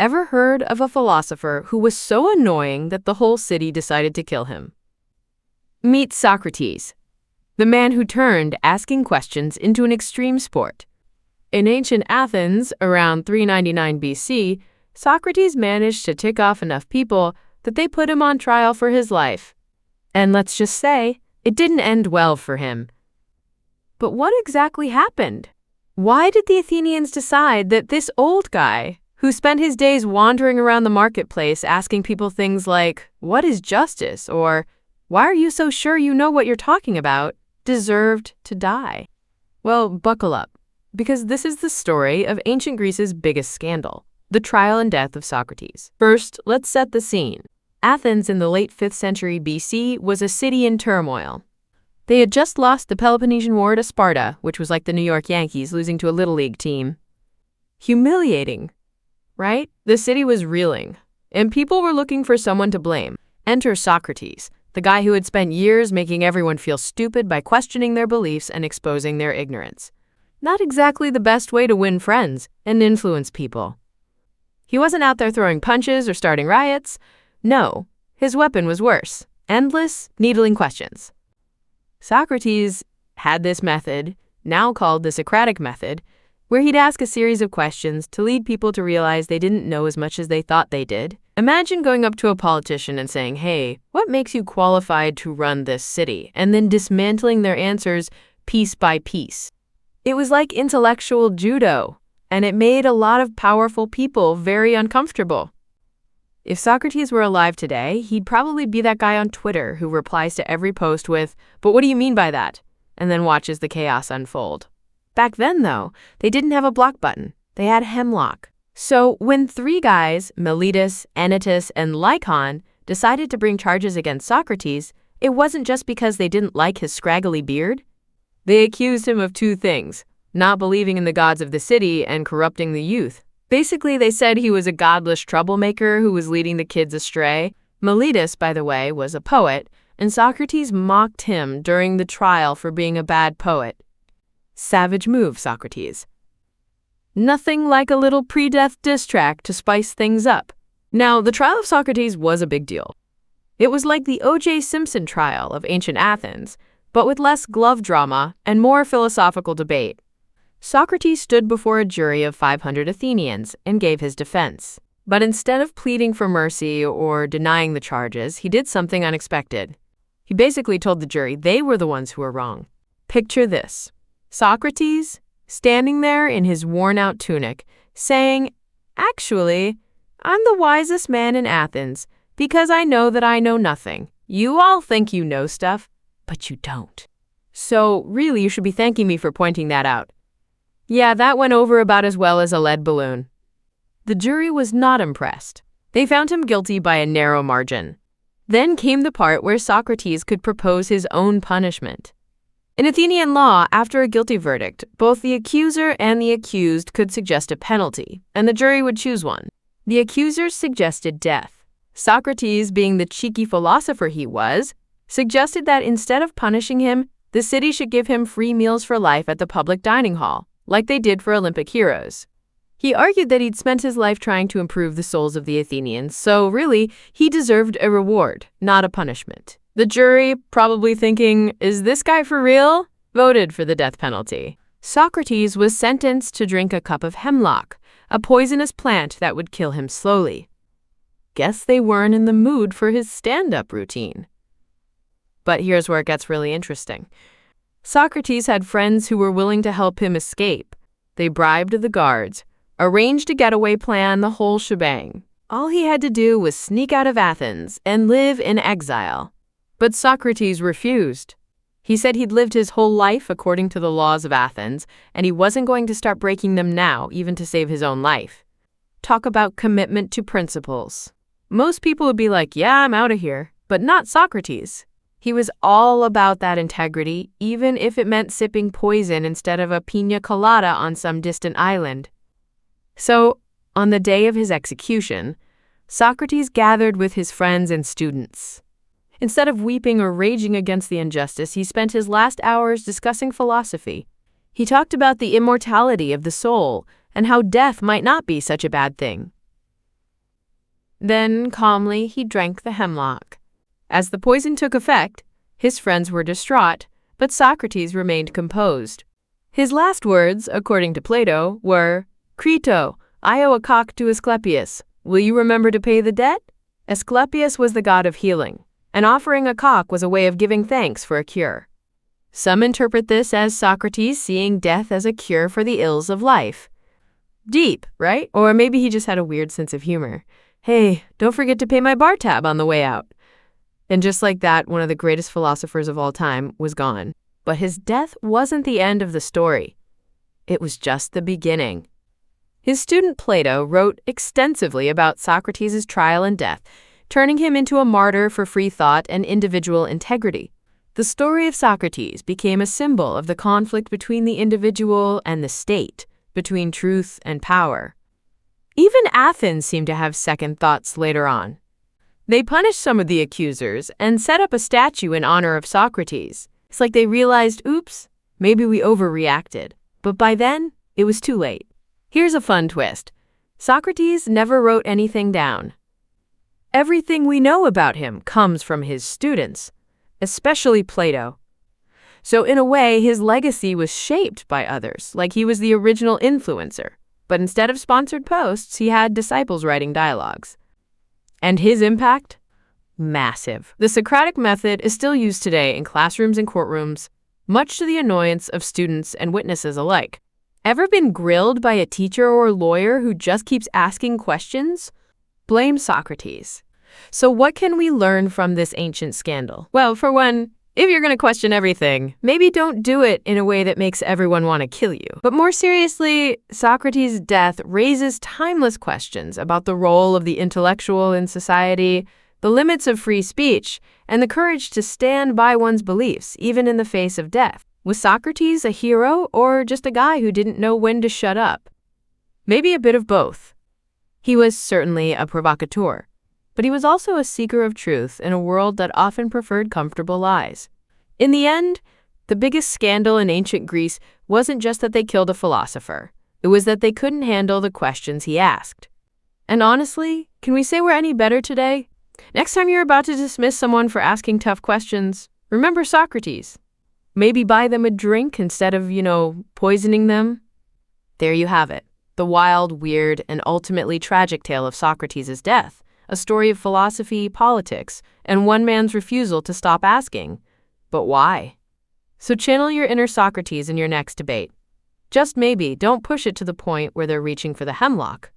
Ever heard of a philosopher who was so annoying that the whole city decided to kill him? Meet Socrates, the man who turned asking questions into an extreme sport. In ancient Athens, around 399 BC, Socrates managed to tick off enough people that they put him on trial for his life. And let's just say, it didn't end well for him. But what exactly happened? Why did the Athenians decide that this old guy, who spent his days wandering around the marketplace asking people things like, "What is justice?" or "Why are you so sure you know what you're talking about?" deserved to die? Well, buckle up, because this is the story of ancient Greece's biggest scandal, the trial and death of Socrates. First, let's set the scene. Athens in the late 5th century BC was a city in turmoil. They had just lost the Peloponnesian War to Sparta, which was like the New York Yankees losing to a Little League team. Humiliating, right? The city was reeling, and people were looking for someone to blame. Enter Socrates, the guy who had spent years making everyone feel stupid by questioning their beliefs and exposing their ignorance. Not exactly the best way to win friends and influence people. He wasn't out there throwing punches or starting riots. No, his weapon was worse. Endless, needling questions. Socrates had this method, now called the Socratic method, where he'd ask a series of questions to lead people to realize they didn't know as much as they thought they did. Imagine going up to a politician and saying, "Hey, what makes you qualified to run this city?" and then dismantling their answers piece by piece. It was like intellectual judo, and it made a lot of powerful people very uncomfortable. If Socrates were alive today, he'd probably be that guy on Twitter who replies to every post with, "But what do you mean by that?" and then watches the chaos unfold. Back then, though, they didn't have a block button. They had Hemlock. So when 3 guys, Meletus, Anytus, and Lycon, decided to bring charges against Socrates, it wasn't just because they didn't like his scraggly beard. They accused him of 2 things, not believing in the gods of the city and corrupting the youth. Basically, they said he was a godless troublemaker who was leading the kids astray. Meletus, by the way, was a poet, and Socrates mocked him during the trial for being a bad poet. Savage move, Socrates. Nothing like a little pre-death diss track to spice things up. Now, the trial of Socrates was a big deal. It was like the O.J. Simpson trial of ancient Athens, but with less glove drama and more philosophical debate. Socrates stood before a jury of 500 Athenians and gave his defense. But instead of pleading for mercy or denying the charges, he did something unexpected. He basically told the jury they were the ones who were wrong. Picture this: Socrates standing there in his worn-out tunic, saying, "Actually, I'm the wisest man in Athens because I know that I know nothing. You all think you know stuff, but you don't. So really, you should be thanking me for pointing that out." Yeah, that went over about as well as a lead balloon. The jury was not impressed. They found him guilty by a narrow margin. Then came the part where Socrates could propose his own punishment. In Athenian law, after a guilty verdict, both the accuser and the accused could suggest a penalty, and the jury would choose one. The accusers suggested death. Socrates, being the cheeky philosopher he was, suggested that instead of punishing him, the city should give him free meals for life at the public dining hall, like they did for Olympic heroes. He argued that he'd spent his life trying to improve the souls of the Athenians, so really, he deserved a reward, not a punishment. The jury, probably thinking, "Is this guy for real?" voted for the death penalty. Socrates was sentenced to drink a cup of hemlock, a poisonous plant that would kill him slowly. Guess they weren't in the mood for his stand-up routine. But here's where it gets really interesting. Socrates had friends who were willing to help him escape. They bribed the guards, arranged a getaway plan, the whole shebang. All he had to do was sneak out of Athens and live in exile. But Socrates refused. He said he'd lived his whole life according to the laws of Athens, and he wasn't going to start breaking them now, even to save his own life. Talk about commitment to principles. Most people would be like, "Yeah, I'm out of here," but not Socrates. He was all about that integrity, even if it meant sipping poison instead of a piña colada on some distant island. So, on the day of his execution, Socrates gathered with his friends and students. Instead of weeping or raging against the injustice, he spent his last hours discussing philosophy. He talked about the immortality of the soul and how death might not be such a bad thing. Then, calmly, he drank the hemlock. As the poison took effect, his friends were distraught, but Socrates remained composed. His last words, according to Plato, were, "Crito, I owe a cock to Asclepius. Will you remember to pay the debt?" Asclepius was the god of healing, and offering a cock was a way of giving thanks for a cure. Some interpret this as Socrates seeing death as a cure for the ills of life. Deep, right? Or maybe he just had a weird sense of humor. Hey, don't forget to pay my bar tab on the way out. And just like that, one of the greatest philosophers of all time was gone. But his death wasn't the end of the story. It was just the beginning. His student Plato wrote extensively about Socrates' trial and death, turning him into a martyr for free thought and individual integrity. The story of Socrates became a symbol of the conflict between the individual and the state, between truth and power. Even Athens seemed to have second thoughts later on. They punished some of the accusers and set up a statue in honor of Socrates. It's like they realized, oops, maybe we overreacted. But by then, it was too late. Here's a fun twist. Socrates never wrote anything down. Everything we know about him comes from his students, especially Plato. So in a way, his legacy was shaped by others, like he was the original influencer. But instead of sponsored posts, he had disciples writing dialogues. And his impact? Massive. The Socratic method is still used today in classrooms and courtrooms, much to the annoyance of students and witnesses alike. Ever been grilled by a teacher or lawyer who just keeps asking questions? Blame Socrates. So what can we learn from this ancient scandal? Well, for one, if you're going to question everything, maybe don't do it in a way that makes everyone want to kill you. But more seriously, Socrates' death raises timeless questions about the role of the intellectual in society, the limits of free speech, and the courage to stand by one's beliefs, even in the face of death. Was Socrates a hero or just a guy who didn't know when to shut up? Maybe a bit of both. He was certainly a provocateur, but he was also a seeker of truth in a world that often preferred comfortable lies. In the end, the biggest scandal in ancient Greece wasn't just that they killed a philosopher. It was that they couldn't handle the questions he asked. And honestly, can we say we're any better today? Next time you're about to dismiss someone for asking tough questions, remember Socrates. Maybe buy them a drink instead of, poisoning them. There you have it. The wild, weird, and ultimately tragic tale of Socrates' death. A story of philosophy, politics, and one man's refusal to stop asking, but why? So channel your inner Socrates in your next debate. Just maybe don't push it to the point where they're reaching for the hemlock.